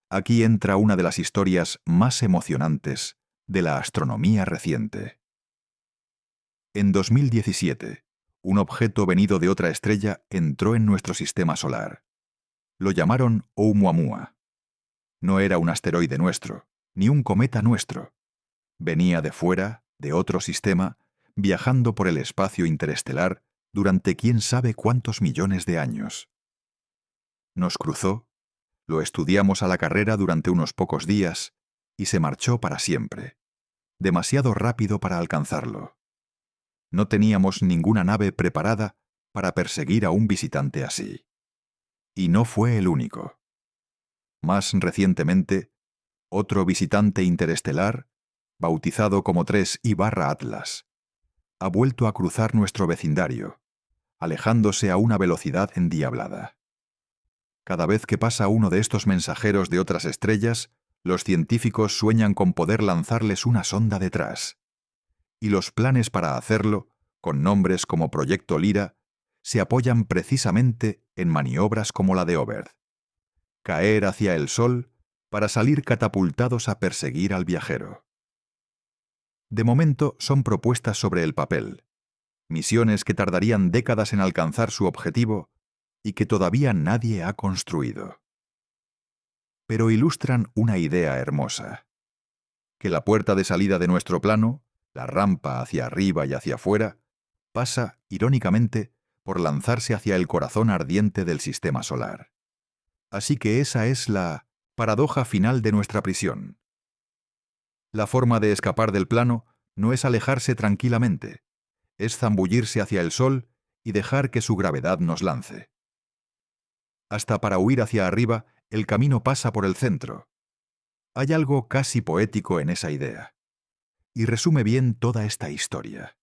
Aquí entra una de las historias más emocionantes de la astronomía reciente. En 2017, un objeto venido de otra estrella entró en nuestro sistema solar. Lo llamaron Oumuamua. No era un asteroide nuestro, ni un cometa nuestro. Venía de fuera, de otro sistema, viajando por el espacio interestelar durante quién sabe cuántos millones de años. Nos cruzó, lo estudiamos a la carrera durante unos pocos días y se marchó para siempre, demasiado rápido para alcanzarlo. No teníamos ninguna nave preparada para perseguir a un visitante así. Y no fue el único. Más recientemente, otro visitante interestelar, bautizado como 3I/Atlas, ha vuelto a cruzar nuestro vecindario, alejándose a una velocidad endiablada. Cada vez que pasa uno de estos mensajeros de otras estrellas, Los científicos sueñan con poder lanzarles una sonda detrás. Y los planes para hacerlo, con nombres como Proyecto Lira, se apoyan precisamente en maniobras como la de Oberth. Caer hacia el Sol para salir catapultados a perseguir al viajero. De momento son propuestas sobre el papel, misiones que tardarían décadas en alcanzar su objetivo y que todavía nadie ha construido. Pero ilustran una idea hermosa: que la puerta de salida de nuestro plano, la rampa hacia arriba y hacia afuera, pasa, irónicamente, por lanzarse hacia el corazón ardiente del sistema solar. Así que esa es la paradoja final de nuestra prisión. La forma de escapar del plano no es alejarse tranquilamente, es zambullirse hacia el Sol y dejar que su gravedad nos lance. Hasta para huir hacia arriba, el camino pasa por el centro. Hay algo casi poético en esa idea, y resume bien toda esta historia.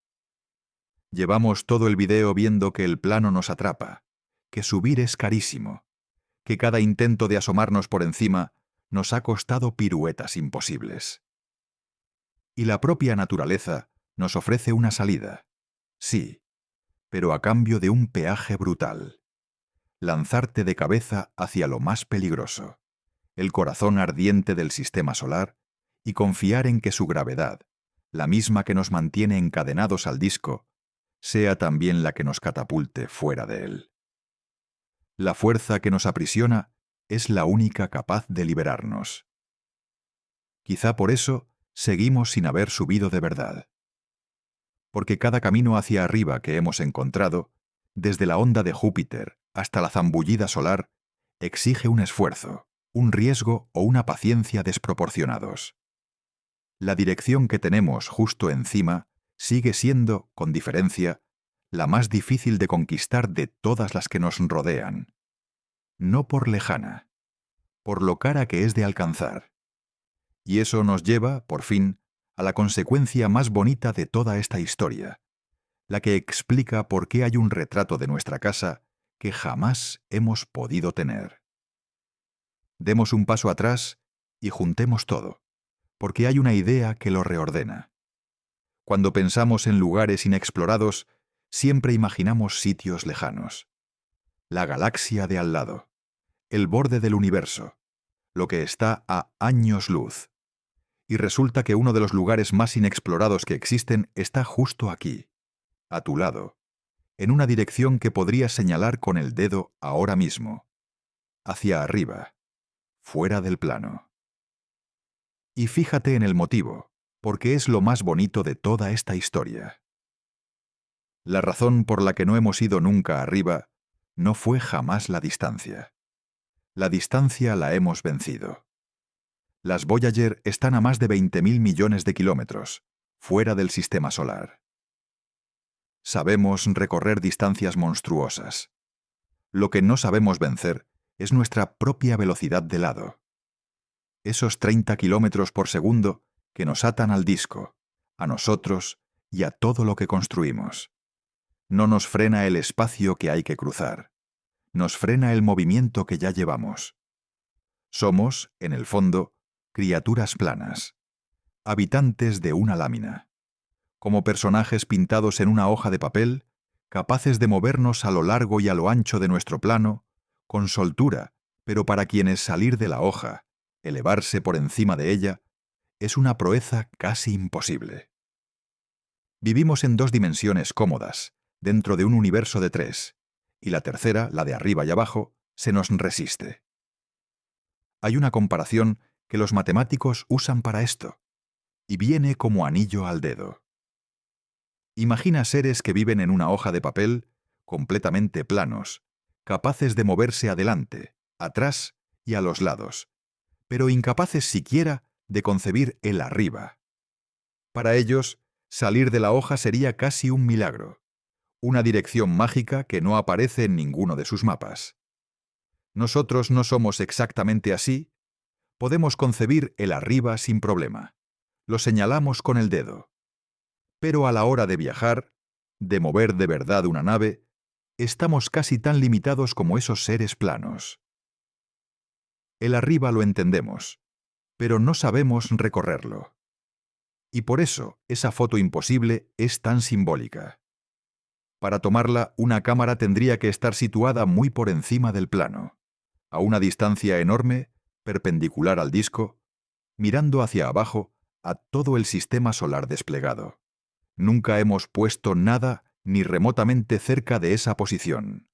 Llevamos todo el video viendo que el plano nos atrapa, que subir es carísimo, que cada intento de asomarnos por encima nos ha costado piruetas imposibles. Y la propia naturaleza nos ofrece una salida, sí, pero a cambio de un peaje brutal: lanzarte de cabeza hacia lo más peligroso, el corazón ardiente del sistema solar, y confiar en que su gravedad, la misma que nos mantiene encadenados al disco, sea también la que nos catapulte fuera de él. La fuerza que nos aprisiona es la única capaz de liberarnos. Quizá por eso seguimos sin haber subido de verdad. Porque cada camino hacia arriba que hemos encontrado, desde la onda de Júpiter hasta la zambullida solar, exige un esfuerzo, un riesgo o una paciencia desproporcionados. La dirección que tenemos justo encima sigue siendo, con diferencia, la más difícil de conquistar de todas las que nos rodean. No por lejana, por lo cara que es de alcanzar. Y eso nos lleva, por fin, a la consecuencia más bonita de toda esta historia, la que explica por qué hay un retrato de nuestra casa que jamás hemos podido tener. Demos un paso atrás y juntemos todo, porque hay una idea que lo reordena. Cuando pensamos en lugares inexplorados, siempre imaginamos sitios lejanos. La galaxia de al lado, el borde del universo, lo que está a años luz. Y resulta que uno de los lugares más inexplorados que existen está justo aquí, a tu lado, en una dirección que podrías señalar con el dedo ahora mismo, hacia arriba, fuera del plano. Y fíjate en el motivo, porque es lo más bonito de toda esta historia. La razón por la que no hemos ido nunca arriba no fue jamás la distancia. La distancia la hemos vencido. Las Voyager están a más de 20.000 millones de kilómetros, fuera del sistema solar. Sabemos recorrer distancias monstruosas. Lo que no sabemos vencer es nuestra propia velocidad de lado. Esos 30 kilómetros por segundo que nos atan al disco, a nosotros y a todo lo que construimos. No nos frena el espacio que hay que cruzar. Nos frena el movimiento que ya llevamos. Somos, en el fondo, criaturas planas, habitantes de una lámina, como personajes pintados en una hoja de papel, capaces de movernos a lo largo y a lo ancho de nuestro plano, con soltura, pero para quienes salir de la hoja, elevarse por encima de ella, es una proeza casi imposible. Vivimos en 2 dimensiones cómodas, dentro de un universo de 3, y la tercera, la de arriba y abajo, se nos resiste. Hay una comparación que los matemáticos usan para esto, y viene como anillo al dedo. Imagina seres que viven en una hoja de papel, completamente planos, capaces de moverse adelante, atrás y a los lados, pero incapaces siquiera de concebir el arriba. Para ellos, salir de la hoja sería casi un milagro, una dirección mágica que no aparece en ninguno de sus mapas. Nosotros no somos exactamente así. Podemos concebir el arriba sin problema. Lo señalamos con el dedo. Pero a la hora de viajar, de mover de verdad una nave, estamos casi tan limitados como esos seres planos. El arriba lo entendemos, pero no sabemos recorrerlo. Y por eso esa foto imposible es tan simbólica. Para tomarla, una cámara tendría que estar situada muy por encima del plano, a una distancia enorme, perpendicular al disco, mirando hacia abajo a todo el sistema solar desplegado. Nunca hemos puesto nada ni remotamente cerca de esa posición.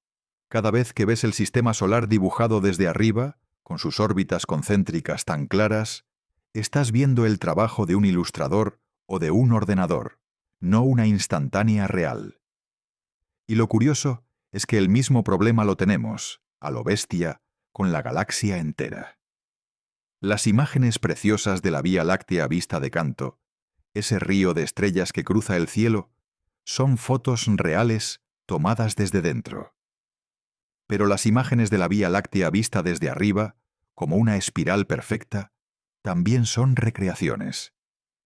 Cada vez que ves el sistema solar dibujado desde arriba, con sus órbitas concéntricas tan claras, estás viendo el trabajo de un ilustrador o de un ordenador, no una instantánea real. Y lo curioso es que el mismo problema lo tenemos, a lo bestia, con la galaxia entera. Las imágenes preciosas de la Vía Láctea vista de canto, ese río de estrellas que cruza el cielo, son fotos reales tomadas desde dentro. Pero las imágenes de la Vía Láctea vista desde arriba, como una espiral perfecta, también son recreaciones.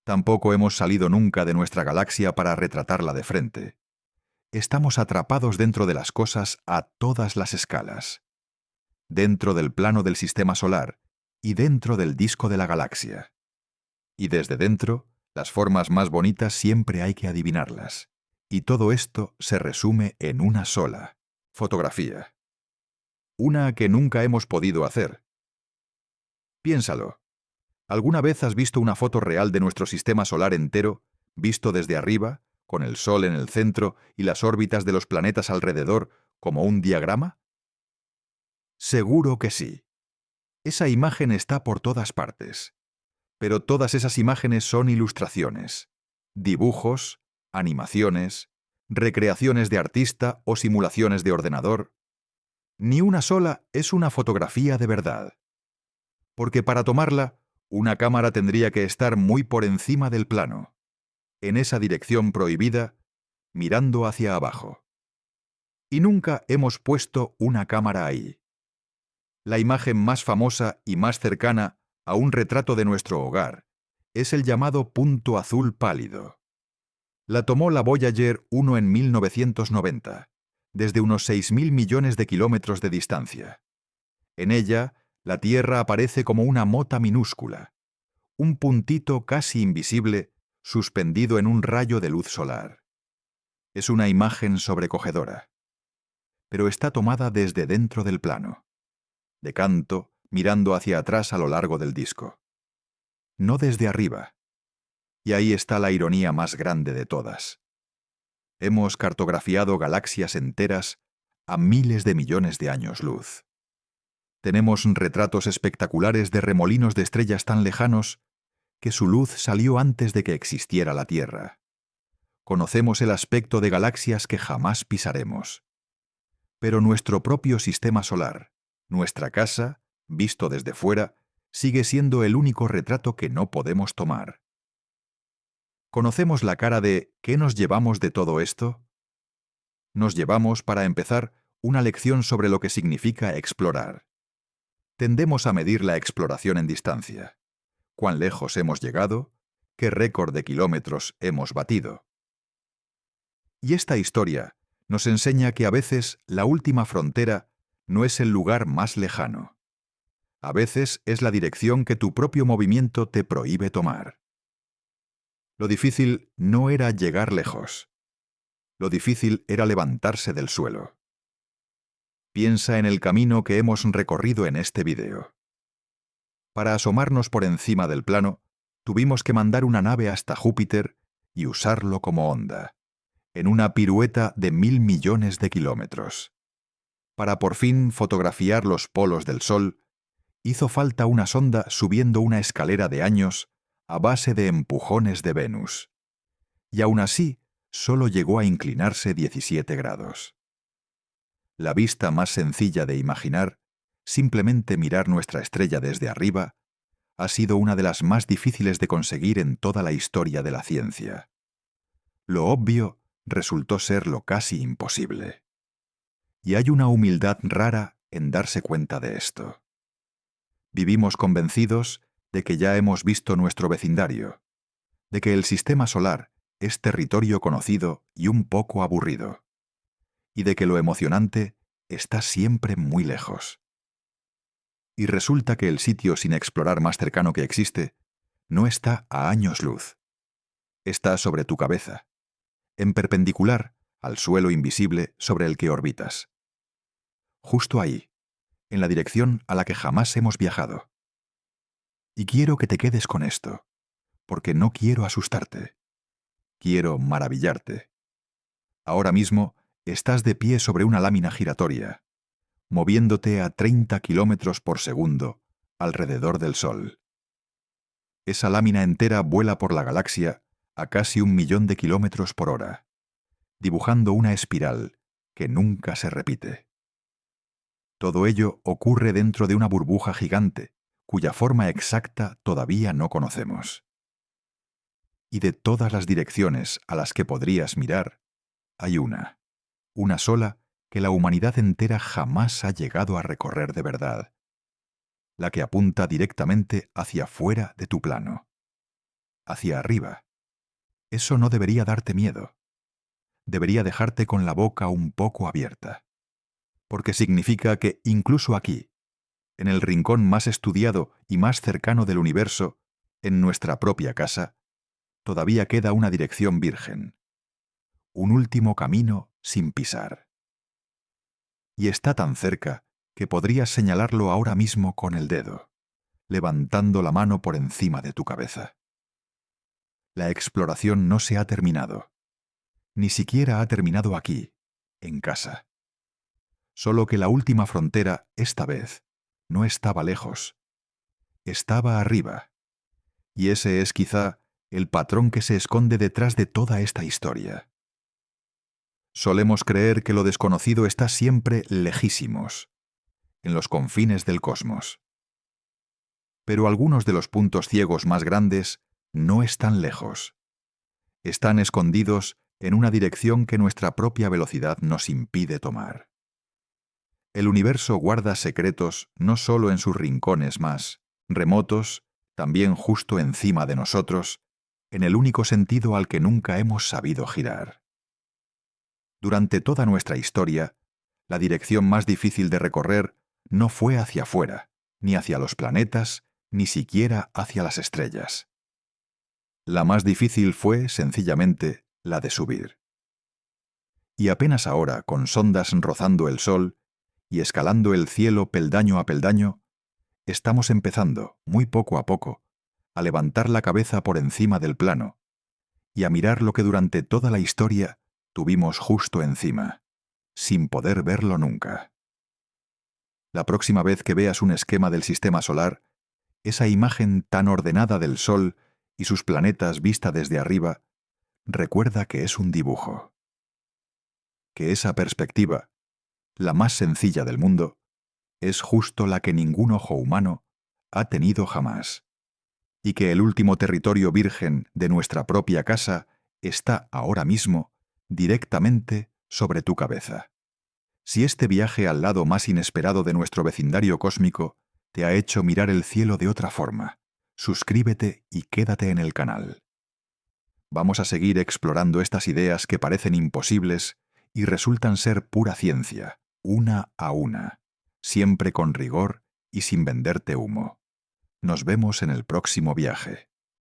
Tampoco hemos salido nunca de nuestra galaxia para retratarla de frente. Estamos atrapados dentro de las cosas a todas las escalas, dentro del plano del sistema solar y dentro del disco de la galaxia. Y desde dentro, las formas más bonitas siempre hay que adivinarlas. Y todo esto se resume en una sola: fotografía. Una que nunca hemos podido hacer. Piénsalo. ¿Alguna vez has visto una foto real de nuestro sistema solar entero, visto desde arriba, con el Sol en el centro y las órbitas de los planetas alrededor, como un diagrama? Seguro que sí. Esa imagen está por todas partes. Pero todas esas imágenes son ilustraciones, dibujos, animaciones, recreaciones de artista o simulaciones de ordenador. Ni una sola es una fotografía de verdad. Porque para tomarla, una cámara tendría que estar muy por encima del plano, en esa dirección prohibida, mirando hacia abajo. Y nunca hemos puesto una cámara ahí. La imagen más famosa y más cercana a un retrato de nuestro hogar es el llamado punto azul pálido. La tomó la Voyager 1 en 1990, desde unos 6.000 millones de kilómetros de distancia. En ella, la Tierra aparece como una mota minúscula, un puntito casi invisible suspendido en un rayo de luz solar. Es una imagen sobrecogedora, pero está tomada desde dentro del plano, de canto, mirando hacia atrás a lo largo del disco. No desde arriba. Y ahí está la ironía más grande de todas. Hemos cartografiado galaxias enteras a miles de millones de años luz. Tenemos retratos espectaculares de remolinos de estrellas tan lejanos que su luz salió antes de que existiera la Tierra. Conocemos el aspecto de galaxias que jamás pisaremos. Pero nuestro propio sistema solar, nuestra casa, visto desde fuera, sigue siendo el único retrato que no podemos tomar. ¿Conocemos la cara de ¿qué nos llevamos de todo esto? Nos llevamos, para empezar, una lección sobre lo que significa explorar. Tendemos a medir la exploración en distancia. ¿Cuán lejos hemos llegado? ¿Qué récord de kilómetros hemos batido? Y esta historia nos enseña que a veces la última frontera no es el lugar más lejano. A veces es la dirección que tu propio movimiento te prohíbe tomar. Lo difícil no era llegar lejos. Lo difícil era levantarse del suelo. Piensa en el camino que hemos recorrido en este vídeo. Para asomarnos por encima del plano, tuvimos que mandar una nave hasta Júpiter y usarlo como onda, en una pirueta de 1.000 millones de kilómetros. Para por fin fotografiar los polos del Sol, hizo falta una sonda subiendo una escalera de años a base de empujones de Venus. Y aún así, solo llegó a inclinarse 17 grados. La vista más sencilla de imaginar, simplemente mirar nuestra estrella desde arriba, ha sido una de las más difíciles de conseguir en toda la historia de la ciencia. Lo obvio resultó ser lo casi imposible. Y hay una humildad rara en darse cuenta de esto. Vivimos convencidos de que ya hemos visto nuestro vecindario, de que el sistema solar es territorio conocido y un poco aburrido, y de que lo emocionante está siempre muy lejos. Y resulta que el sitio sin explorar más cercano que existe no está a años luz. Está sobre tu cabeza, en perpendicular al suelo invisible sobre el que orbitas. Justo ahí, en la dirección a la que jamás hemos viajado. Y quiero que te quedes con esto, porque no quiero asustarte. Quiero maravillarte. Ahora mismo estás de pie sobre una lámina giratoria, moviéndote a 30 kilómetros por segundo alrededor del Sol. Esa lámina entera vuela por la galaxia a casi 1.000.000 de kilómetros por hora, dibujando una espiral que nunca se repite. Todo ello ocurre dentro de una burbuja gigante, cuya forma exacta todavía no conocemos. Y de todas las direcciones a las que podrías mirar, hay una sola que la humanidad entera jamás ha llegado a recorrer de verdad, la que apunta directamente hacia fuera de tu plano, hacia arriba. Eso no debería darte miedo. Debería dejarte con la boca un poco abierta, porque significa que incluso aquí, en el rincón más estudiado y más cercano del universo, en nuestra propia casa, todavía queda una dirección virgen, un último camino sin pisar. Y está tan cerca que podrías señalarlo ahora mismo con el dedo, levantando la mano por encima de tu cabeza. La exploración no se ha terminado. Ni siquiera ha terminado aquí, en casa. Solo que la última frontera, esta vez, no estaba lejos. Estaba arriba. Y ese es quizá el patrón que se esconde detrás de toda esta historia. Solemos creer que lo desconocido está siempre lejísimos, en los confines del cosmos. Pero algunos de los puntos ciegos más grandes no están lejos. Están escondidos en una dirección que nuestra propia velocidad nos impide tomar. El universo guarda secretos no solo en sus rincones más remotos, también justo encima de nosotros, en el único sentido al que nunca hemos sabido girar. Durante toda nuestra historia, la dirección más difícil de recorrer no fue hacia afuera, ni hacia los planetas, ni siquiera hacia las estrellas. La más difícil fue, sencillamente, la de subir. Y apenas ahora, con sondas rozando el Sol y escalando el cielo peldaño a peldaño, estamos empezando, muy poco a poco, a levantar la cabeza por encima del plano y a mirar lo que durante toda la historia tuvimos justo encima, sin poder verlo nunca. La próxima vez que veas un esquema del sistema solar, esa imagen tan ordenada del Sol y sus planetas vista desde arriba, recuerda que es un dibujo. Que esa perspectiva, la más sencilla del mundo, es justo la que ningún ojo humano ha tenido jamás, y que el último territorio virgen de nuestra propia casa está ahora mismo directamente sobre tu cabeza. Si este viaje al lado más inesperado de nuestro vecindario cósmico te ha hecho mirar el cielo de otra forma, suscríbete y quédate en el canal. Vamos a seguir explorando estas ideas que parecen imposibles y resultan ser pura ciencia, una a una, siempre con rigor y sin venderte humo. Nos vemos en el próximo viaje.